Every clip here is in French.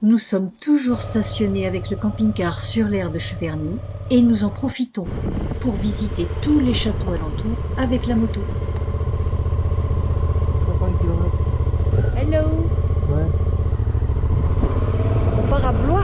Nous sommes toujours stationnés avec le camping-car sur l'aire de Cheverny et nous en profitons pour visiter tous les châteaux alentours avec la moto. Ça fait un kilomètre. Hello, Ouais. on part à Blois.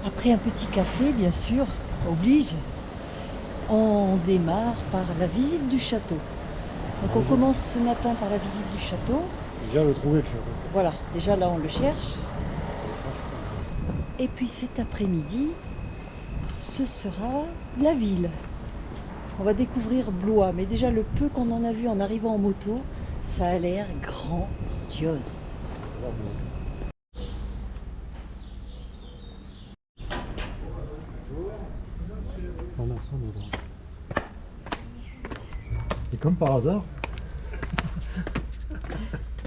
Après un petit café, bien sûr, oblige, on démarre par la visite du château. Donc on commence ce matin par la visite du château. Déjà le trouver le château. Voilà, déjà là on le cherche. Et puis cet après-midi, ce sera la ville. On va découvrir Blois, mais déjà le peu qu'on en a vu en arrivant en moto, ça a l'air grandiose. Ça va, bon. Formation de droit. Et comme par hasard,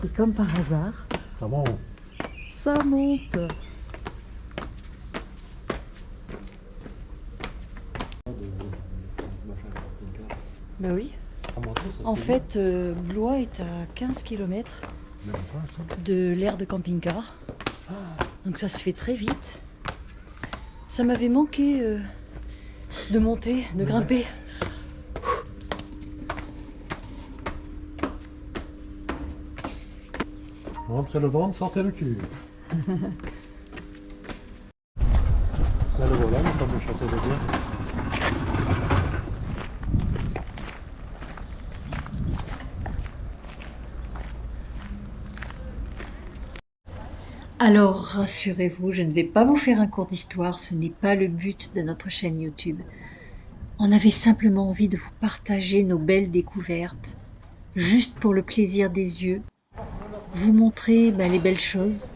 Et comme par hasard, ça monte. ça monte. Ben oui. En fait, Blois est à 15 km de l'aire de camping-car. Donc ça se fait très vite. Ça m'avait manqué de monter, de grimper. Rentrez le ventre, sortez le cul. Là le voilà, le fameux château de Blois. Alors rassurez-vous, je ne vais pas vous faire un cours d'histoire, ce n'est pas le but de notre chaîne YouTube. On avait simplement envie de vous partager nos belles découvertes, juste pour le plaisir des yeux, vous montrer les belles choses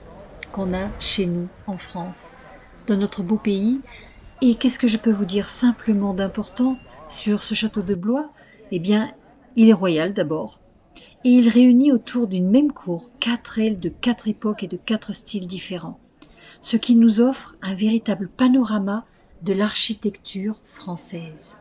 qu'on a chez nous en France, dans notre beau pays. Et qu'est-ce que je peux vous dire simplement d'important sur ce château de Blois? Eh bien, il est royal d'abord, et il réunit autour d'une même cour 4 ailes de 4 époques et de 4 styles différents, ce qui nous offre un véritable panorama de l'architecture française.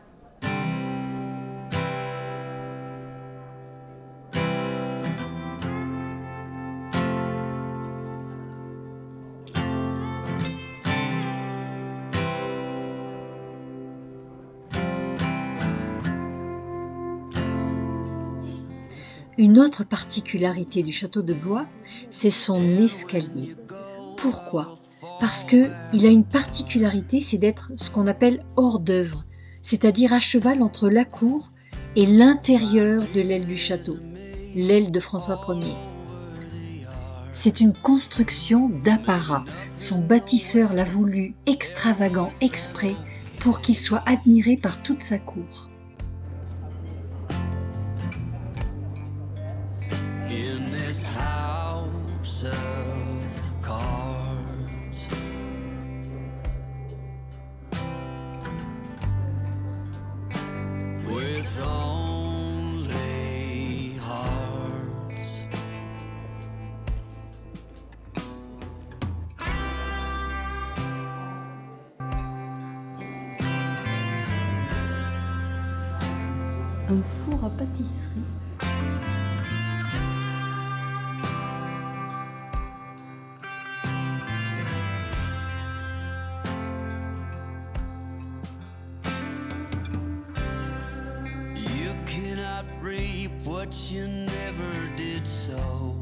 Une autre particularité du château de Blois, c'est son escalier. Pourquoi? Parce que il a une particularité, c'est d'être ce qu'on appelle hors d'œuvre, c'est-à-dire à cheval entre la cour et l'intérieur de l'aile du château, l'aile de François Ier. C'est une construction d'apparat. Son bâtisseur l'a voulu extravagant exprès pour qu'il soit admiré par toute sa cour. In this house of cards, Un four à pâtisserie. You cannot reap what you never did sow.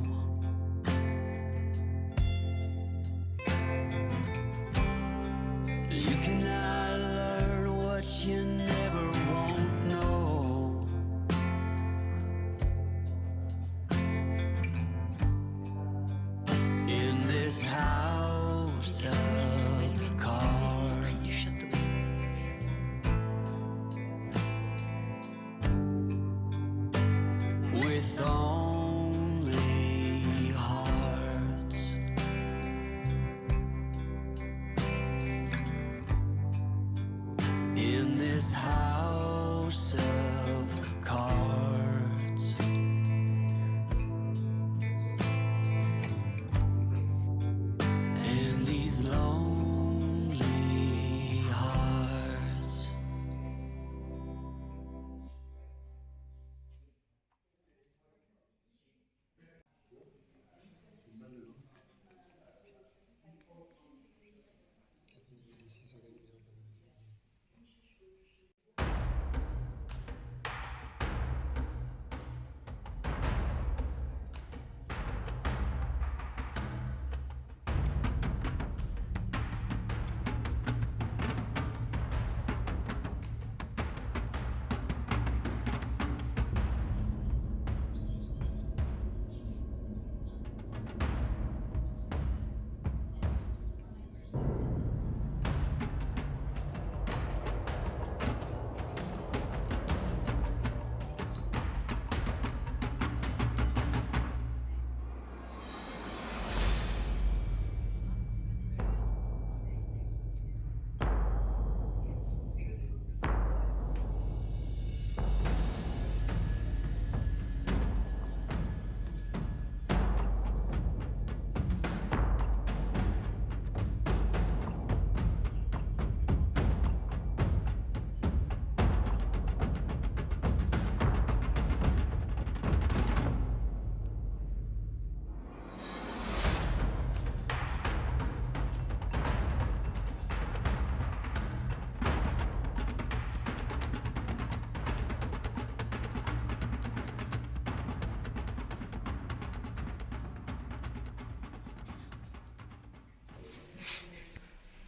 You cannot learn what you never won't know. In this house of cards, Du château. with only hearts. In this house of cards. And these lonely hearts.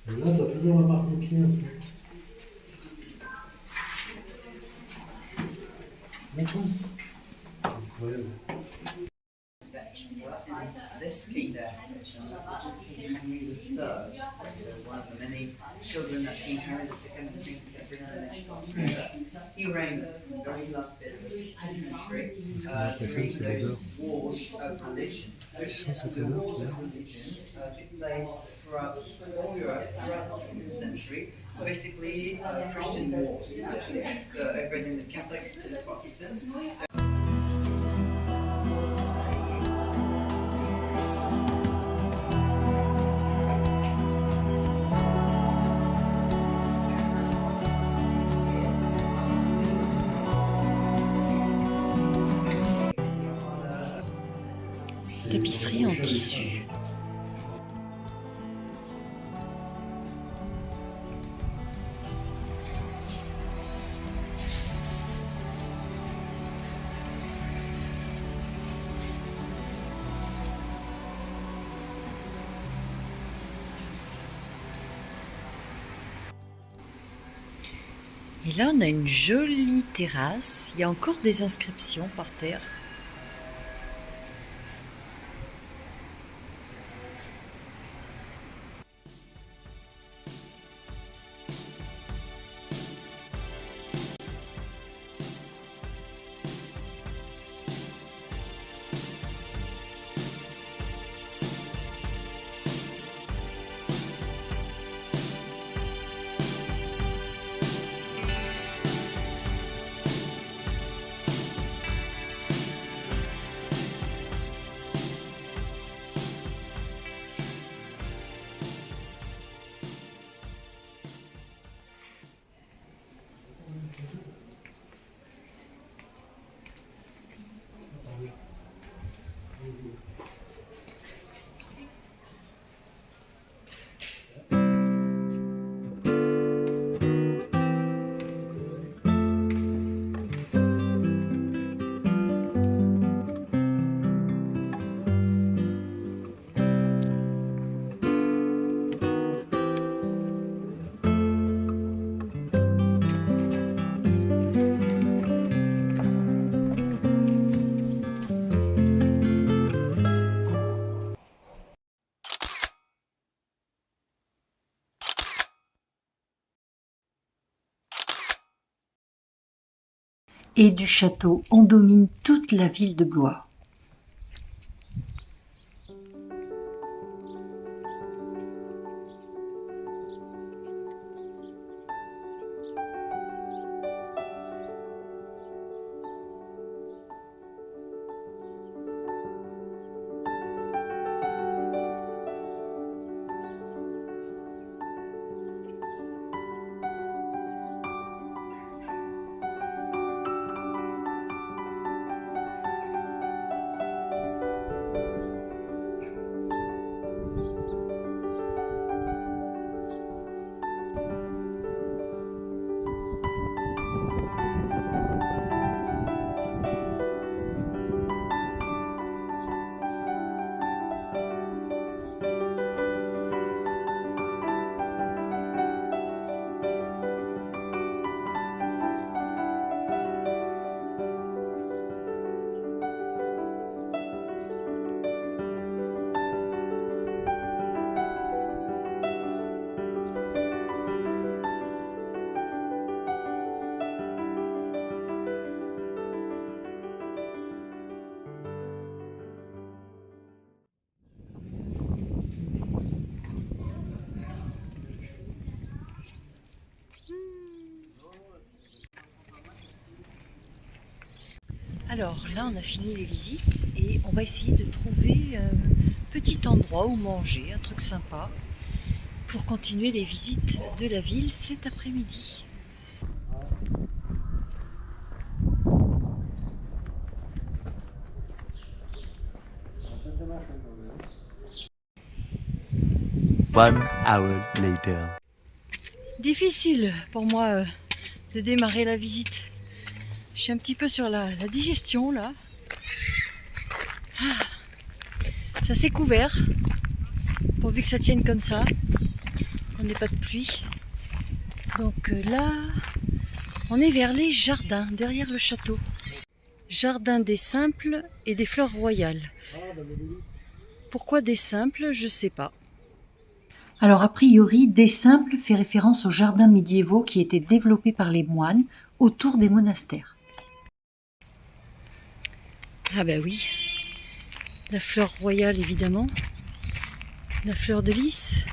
Et là, t'as toujours la marque des pieds un peu. D'accord. Incroyable. This king there, this is King Henry III, so one of the many children that King Henry II and Queen Catherine he reigned from the very last bit of the 16th century during those wars of religion. Wars of religion took place throughout all Europe throughout the 16th century. So basically, Christian wars, essentially, opposing the Catholics to the Protestants. Tapisserie en tissu. Et là, on a une jolie terrasse. Il y a encore des inscriptions par terre. Et du château, on domine toute la ville de Blois. Alors là, on a fini les visites et on va essayer de trouver un petit endroit où manger, un truc sympa, pour continuer les visites de la ville cet après-midi. One hour later. Difficile pour moi de démarrer la visite. Je suis un petit peu sur la digestion là. Ça s'est couvert, pourvu que ça tienne comme ça, qu'on n'ait pas de pluie. Donc là, on est vers les jardins, derrière le château. Jardin des simples et des fleurs royales. Pourquoi des simples, je sais pas. Alors a priori, des simples fait référence aux jardins médiévaux qui étaient développés par les moines autour des monastères. Ah ben oui, la fleur royale évidemment, la fleur de lys.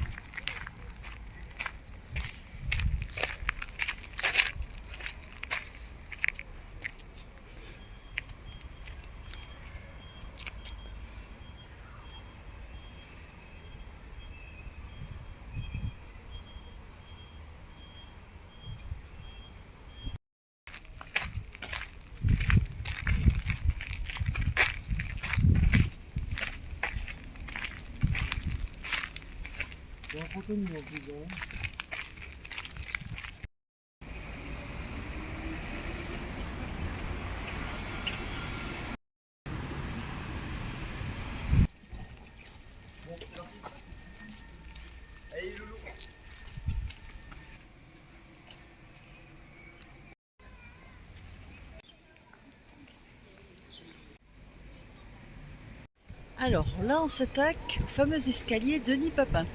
Alors là, on s'attaque au fameux escalier Denis Papin.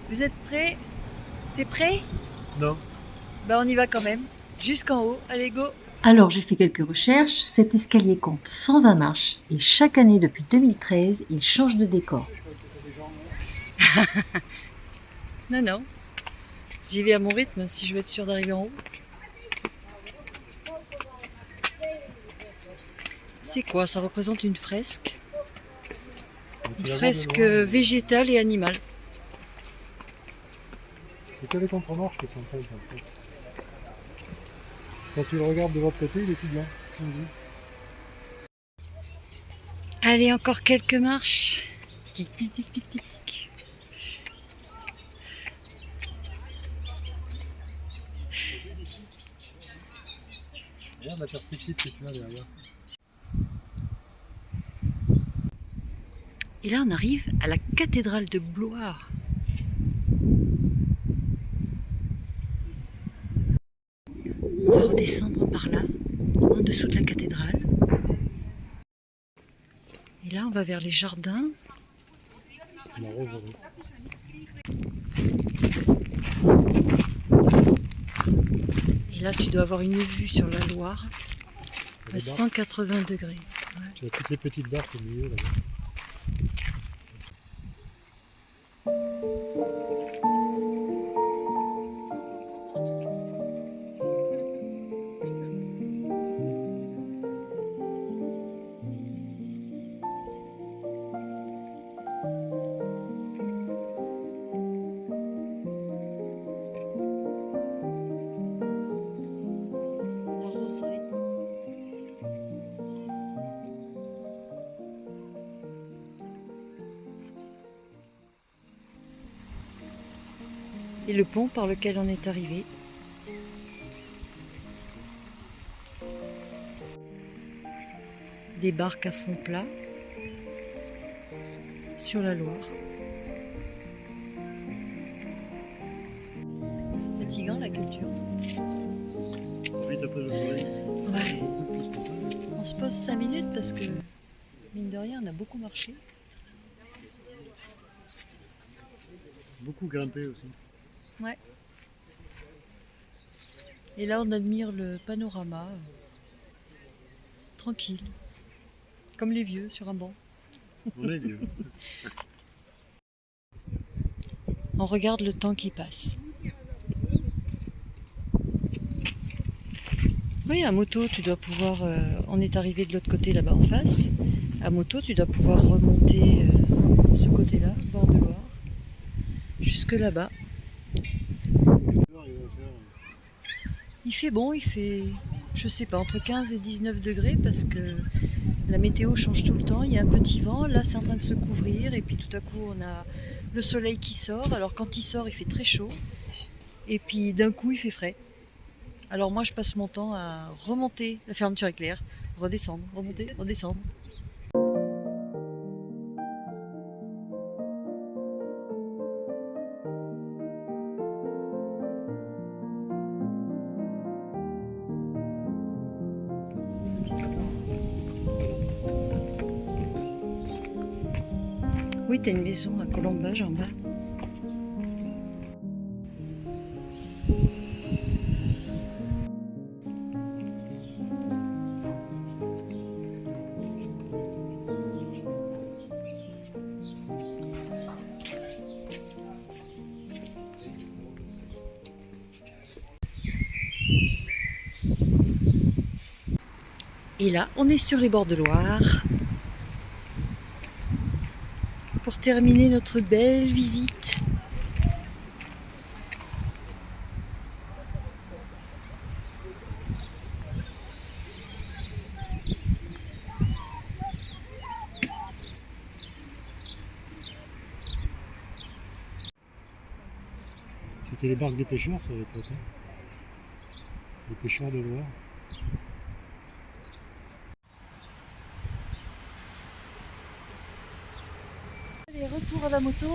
Vous êtes prêts? T'es prêt? Non. Ben on y va quand même, jusqu'en haut. Allez, go! Alors j'ai fait quelques recherches, cet escalier compte 120 marches et chaque année depuis 2013, il change de décor. Non, non. J'y vais à mon rythme si je veux être sûre d'arriver en haut. C'est quoi? Ça représente une fresque. Une fresque végétale et animale. C'est que les contre-marches qui sont faites en fait. Quand tu le regardes de l'autre côté, il est tout blanc. Allez, encore quelques marches. Tic, tic, tic, tic, tic, tic. Regarde la perspective que tu as derrière. Et là, on arrive à la cathédrale de Blois. On va redescendre par là, en dessous de la cathédrale. Et là, on va vers les jardins. La roseraie. Et là, tu dois avoir une vue sur la Loire. À 180 degrés. Tu as toutes les petites barques au milieu là-bas. La roseraie. Et le pont par lequel on est arrivé. Des barques à fond plat sur la Loire. Fatigant la culture. Profite un peu du soleil. Ouais. On se pose 5 minutes parce que, mine de rien, on a beaucoup marché. Beaucoup grimpé aussi. Ouais. Et là, on admire le panorama. Tranquille. Comme les vieux sur un banc. On est vieux. On regarde le temps qui passe. Oui, à moto, tu dois pouvoir... on est arrivé de l'autre côté, là-bas en face. À moto, tu dois pouvoir remonter ce côté-là, bord de Loire, jusque là-bas. Il fait bon, il fait, je sais pas, entre 15 et 19 degrés parce que la météo change tout le temps. Il y a un petit vent, là c'est en train de se couvrir et puis tout à coup on a le soleil qui sort. Alors quand il sort, il fait très chaud et puis d'un coup il fait frais. Alors moi je passe mon temps à remonter, la fermeture éclair, redescendre, remonter, redescendre. Oui, t'as une maison à Colombage en bas. Et là, on est sur les bords de Loire. Pour terminer notre belle visite. C'était les barques des pêcheurs, ça avait pas été. Les pêcheurs de Loire. Allez, retour à la moto.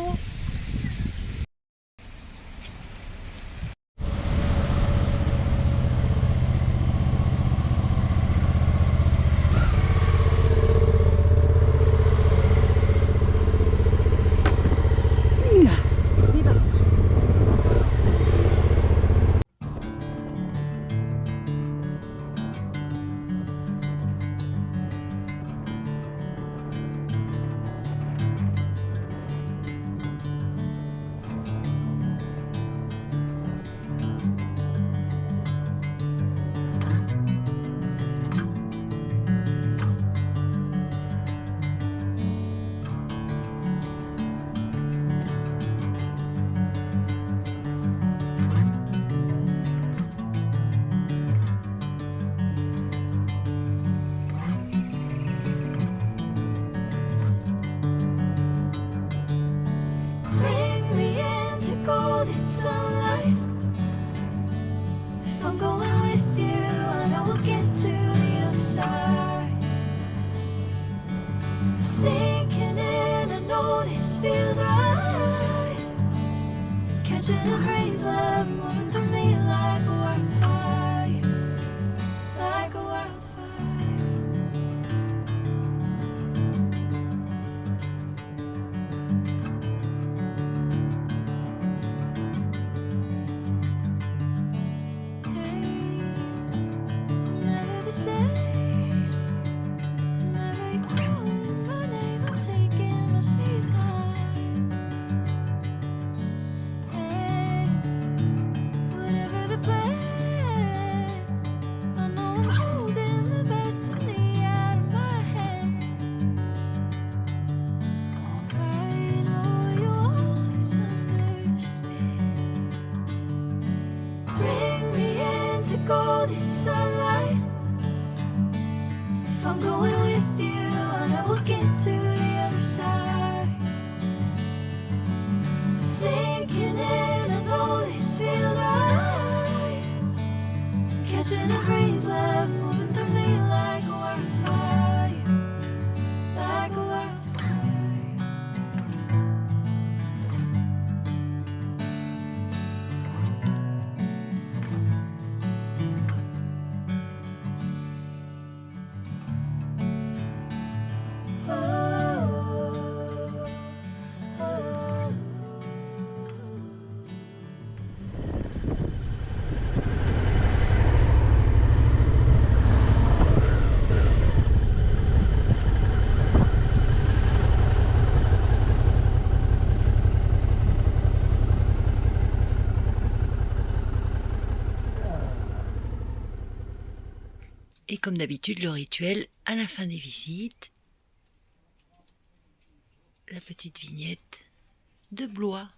Bring me into golden sunlight. If I'm going with you, I know we'll get to the other side. Sinking in, I know this feels right. Catching a haze, love moving through me like a wildfire, like a wildfire. Hey, I'm never the same. golden sunlight. If I'm going with you, I know we'll get to the other side. Sinking in, I know this feels right. Catching a breeze, love moving through me like a wildfire, like a wildfire. Et comme d'habitude, le rituel, à la fin des visites, la petite vignette de Blois.